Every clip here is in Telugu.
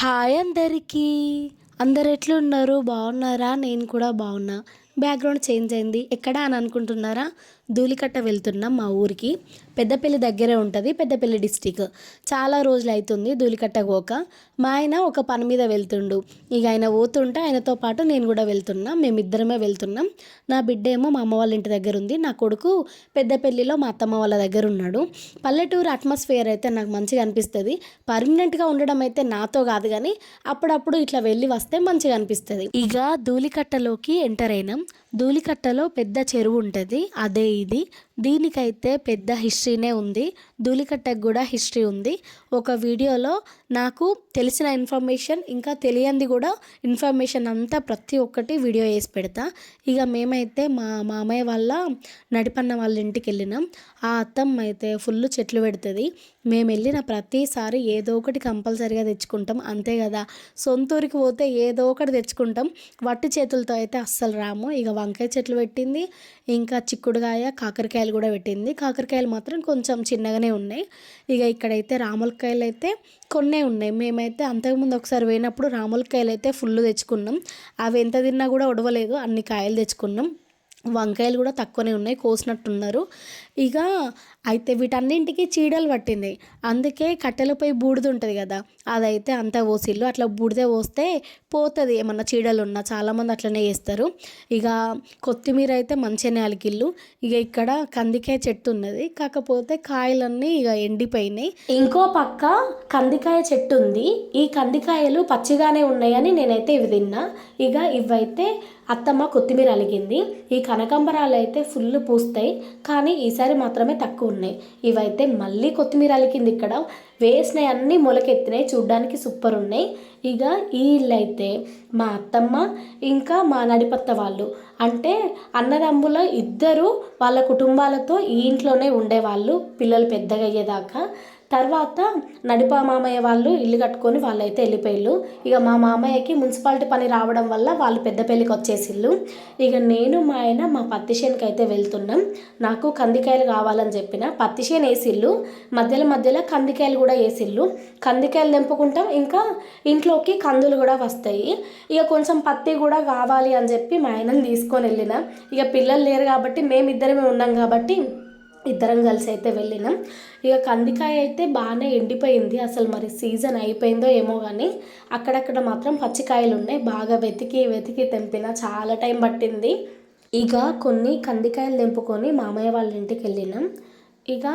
హాయ్ అందరికీ. అందరు ఎట్లున్నారు? బాగున్నారా? నేను కూడా బాగున్నా. బ్యాక్‌గ్రౌండ్ చేంజ్ అయింది. ఎక్కడ అని అనుకుంటున్నారా? ధూళికట్ట వెళ్తున్నాం మా ఊరికి. పెద్దపల్లి దగ్గరే ఉంటుంది. పెద్దపల్లి డిస్ట్రిక్ట్. చాలా రోజులైతుంది ధూళికట్టకు పోక. మా ఆయన ఒక పని మీద వెళ్తుండు. ఇక ఆయన పోతుంటే ఆయనతో పాటు నేను కూడా వెళ్తున్నా. మేమిద్దరమే వెళ్తున్నాం. నా బిడ్డ ఏమో మా అమ్మ వాళ్ళ ఇంటి దగ్గర ఉంది. నా కొడుకు పెద్దపల్లిలో మా అత్తమ్మ వాళ్ళ దగ్గర ఉన్నాడు. పల్లెటూరు అట్మాస్ఫియర్ అయితే నాకు మంచిగా అనిపిస్తుంది. పర్మనెంట్గా ఉండడం అయితే నాతో కాదు కానీ అప్పుడప్పుడు ఇట్లా వెళ్ళి వస్తే మంచిగా అనిపిస్తుంది. ఇక ధూళికట్టలోకి ఎంటర్ అయినాం. ధూళికట్టలో పెద్ద చెరువు ఉంటుంది. అదే ఇది. దీనికైతే పెద్ద హిస్టరీనే ఉంది. ధూళికట్టకు కూడా హిస్టరీ ఉంది. ఒక వీడియోలో నాకు తెలిసిన ఇన్ఫర్మేషన్ ఇంకా తెలియంది కూడా ఇన్ఫర్మేషన్ అంతా ప్రతి ఒక్కటి వీడియో వేసి పెడతా. ఇక మేమైతే మా మామయ్య వాళ్ళ నడిపన్న వాళ్ళ ఇంటికి వెళ్ళినాం. ఆ అత్తమ్మ అయితే ఫుల్ చెట్లు పెడుతుంది. మేము వెళ్ళిన ప్రతిసారి ఏదో ఒకటి కంపల్సరీగా తెచ్చుకుంటాం. అంతే కదా, సొంత ఊరికి పోతే ఏదో ఒకటి తెచ్చుకుంటాం. వట్టి చేతులతో అయితే అస్సలు రాము. ఇక వంకాయ చెట్లు పెట్టింది, ఇంకా చిక్కుడుకాయ కాకరకాయలు కూడా పెట్టింది. కాకరకాయలు మాత్రం కొంచెం చిన్నగానే ఉన్నాయి. ఇక ఇక్కడైతే రాములకాయలు అయితే కొన్నే ఉన్నాయి. మేమైతే అంతకుముందు ఒకసారి పోయినప్పుడు రాములకాయలు అయితే ఫుల్ తెచ్చుకున్నాం. అవి ఎంత తిన్నా కూడా ఒడవలేదు, అన్ని కాయలు తెచ్చుకున్నాం. వంకాయలు కూడా తక్కువనే ఉన్నాయి, కోసినట్టున్నారు. ఇక అయితే వీటన్నింటికి చీడలు పట్టింది. అందుకే కట్టెలపై బూడిద ఉంటుంది కదా, అదైతే అంతా పోసిల్లు. అట్లా బూడిద పోస్తే పోతుంది ఏమన్నా చీడలు ఉన్నా. చాలామంది అట్లనే చేస్తారు. ఇక కొత్తిమీర అయితే మంచిగానే అలికిల్లు. ఇక ఇక్కడ కందికాయ చెట్టు ఉన్నది, కాకపోతే కాయలన్నీ ఇక ఎండిపోయినాయి. ఇంకో పక్క కందికాయ చెట్టు ఉంది. ఈ కందికాయలు పచ్చిగానే ఉన్నాయని నేనైతే ఇవి తిన్నా. ఇక ఇవైతే అత్తమ్మ కొత్తిమీర అలిగింది. ఈ కనకాంబరాలు అయితే ఫుల్ పూస్తాయి, కానీ ఈసారి మాత్రమే తక్కువ ఉన్నాయి. ఇవైతే మళ్ళీ కొత్తిమీర అలికింది. ఇక్కడ వేసినవి అన్నీ మొలకెత్తినాయి, చూడ్డానికి సూపర్ ఉన్నాయి. ఇక ఈ ఇల్లు అయితే మా అత్తమ్మ ఇంకా మా నడిపత్త వాళ్ళు, అంటే అన్నదమ్ముల ఇద్దరు వాళ్ళ కుటుంబాలతో ఈ ఇంట్లోనే ఉండేవాళ్ళు పిల్లలు పెద్దగా అయ్యేదాకా. తర్వాత నడిప మామయ్య వాళ్ళు ఇల్లు కట్టుకొని వాళ్ళైతే వెళ్ళిపోయిళ్ళు. ఇక మా మామయ్యకి మున్సిపాలిటీ పని రావడం వల్ల వాళ్ళు పెద్దపల్లికి వచ్చేసిళ్ళు. ఇక నేను మా ఆయన మా పత్తి చేనుకి అయితే వెళ్తున్నాం. నాకు కందికాయలు కావాలని చెప్పిన పత్తి చేను వేసిళ్ళు, మధ్యలో కందికాయలు కూడా వేసిళ్ళు. కందికాయలు తెంపుకుంటాం, ఇంకా ఇంట్లోకి కందులు కూడా వస్తాయి. ఇక కొంచెం పత్తి కూడా కావాలి అని చెప్పి మా ఆయనని తీసుకొని వెళ్ళిన. ఇక పిల్లలు లేరు కాబట్టి మేమిద్దరమే ఉన్నాం కాబట్టి ఇద్దరం కలిసి అయితే వెళ్ళినాం. ఇక కందికాయ అయితే బాగానే ఎండిపోయింది. అసలు మరి సీజన్ అయిపోయిందో ఏమో కానీ అక్కడక్కడ మాత్రం పచ్చికాయలు ఉన్నాయి. బాగా వెతికి తెంపిన, చాలా టైం పట్టింది. ఇక కొన్ని కందికాయలు తెంపుకొని మామయ్య వాళ్ళ ఇంటికి వెళ్ళినాం. ఇక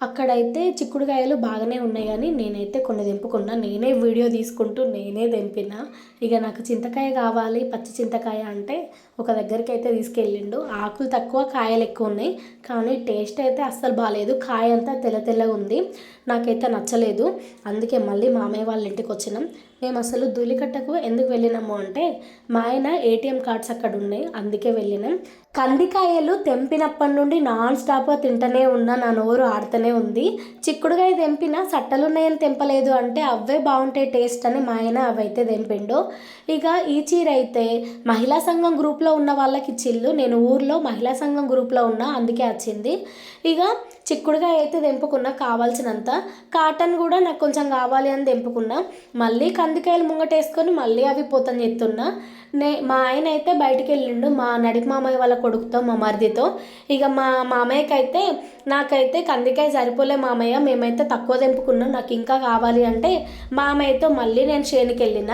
అక్కడైతే చిక్కుడుకాయలు బాగానే ఉన్నాయి, కానీ నేనైతే కొన్ని తెంపుకున్నా. నేనే వీడియో తీసుకుంటూ నేనే తెంపిన. ఇక నాకు చింతకాయ కావాలి, పచ్చి చింతకాయ అంటే ఒక దగ్గరికి అయితే తీసుకెళ్ళిండు. ఆకులు తక్కువ, కాయలు ఎక్కువ ఉన్నాయి, కానీ టేస్ట్ అయితే అస్సలు బాగాలేదు. కాయ అంతా తెల్లగా ఉంది, నాకైతే నచ్చలేదు. అందుకే మళ్ళీ మామయ్య వాళ్ళ ఇంటికి వచ్చినాం. మేము అసలు ధూళికట్టకు ఎందుకు వెళ్ళినాము అంటే మా ఆయన ఏటీఎం కార్డ్స్ అక్కడ ఉన్నాయి, అందుకే వెళ్ళినాం. కందికాయలు తెంపినప్పటి నుండి నాన్ స్టాప్గా తింటూనే ఉన్నా, నా నోరు ఆడుతూనే ఉంది. చిక్కుడుకాయ తెంపిన సట్టలున్నాయని తెంపలేదు అంటే అవే బాగుంటాయి టేస్ట్ అని మా ఆయన అవైతే తెంపిండు. ఇక ఈ చీర అయితే మహిళా సంఘం గ్రూప్లో ఉన్న వాళ్ళకి ఇచ్చిళ్ళు. నేను ఊర్లో మహిళా సంఘం గ్రూప్లో ఉన్నా, అందుకే వచ్చింది. ఇక చిక్కుడుకాయ అయితే తెంపుకున్నా కావాల్సినంత. కాటన్ కూడా నాకు కొంచెం కావాలి అని తెంపుకున్నా. మళ్ళీ కందికాయలు ముంగటేసుకొని మళ్ళీ అవి పోతని చెప్తున్నా. మా ఆయన అయితే బయటికి వెళ్ళిండు మా నడిపి మామయ్య వాళ్ళ కొడుకుతో, మా మరిదితో. ఇక మా మామయ్యకి అయితే నాకైతే కందికాయ సరిపోలే మామయ్య, మేమైతే తక్కువ తెంపుకున్నాం, నాకు ఇంకా కావాలి అంటే మామయ్యతో మళ్ళీ నేను చేనుకి వెళ్ళిన.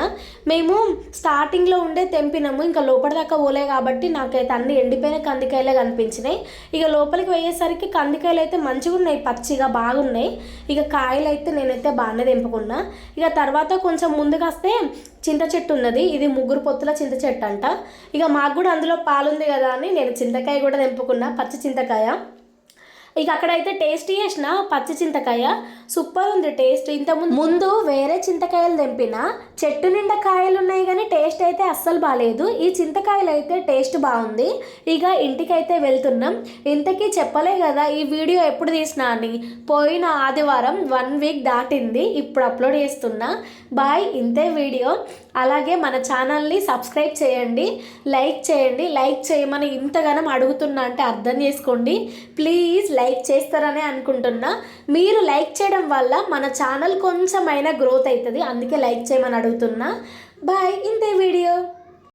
మేము స్టార్టింగ్లో ఉండే తెంపినాము, ఇంకా లోపల దాకా పోలే కాబట్టి నాకైతే అన్ని ఎండిపోయిన కందికాయలే కనిపించినాయి. ఇక లోపలికి పోయేసరికి కందికాయలు అయితే మంచిగా ఉన్నాయి, పచ్చిగా బాగున్నాయి. ఇక కాయలు అయితే నేనైతే బాగానే తెంపుకున్నా. ఇక తర్వాత కొంచెం ముందుకు వస్తే చింత చెట్టు ఉన్నది. ఇది 3 పొత్తుల చింత చెట్టు అంట. ఇక మాకు కూడా అందులో పాలుంది కదా అని నేను చింతకాయ కూడా తెంపుకున్నా, పచ్చి చింతకాయ. ఇక అక్కడైతే టేస్ట్ చేసిన పచ్చి చింతకాయ సూపర్ ఉంది టేస్ట్. ముందు వేరే చింతకాయలు తెంపిన, చెట్టు నిండా కాయలు ఉన్నాయి కానీ టేస్ట్ అయితే అస్సలు బాగాలేదు. ఈ చింతకాయలు అయితే టేస్ట్ బాగుంది. ఇక ఇంటికైతే వెళ్తున్నాం. ఇంతకీ చెప్పలే కదా ఈ వీడియో ఎప్పుడు తీసినా అని. పోయిన ఆదివారం 1 వీక్ దాటింది, ఇప్పుడు అప్లోడ్ చేస్తున్నా. బాయ్, ఇంతే వీడియో. అలాగే మన ఛానల్ని సబ్స్క్రైబ్ చేయండి, లైక్ చేయండి. లైక్ చేయమని ఇంతగానం అడుగుతున్నా అంటే అర్థం చేసుకోండి. ప్లీజ్ లైక్ లైక్ చేస్తారనే అనుకుంటున్నా. మీరు లైక్ చేయడం వల్ల మన ఛానల్ కొంచెమైనా గ్రోత్ అవుతుంది, అందుకే లైక్ చేయమని అడుగుతున్నా. బాయ్. ఇంతే.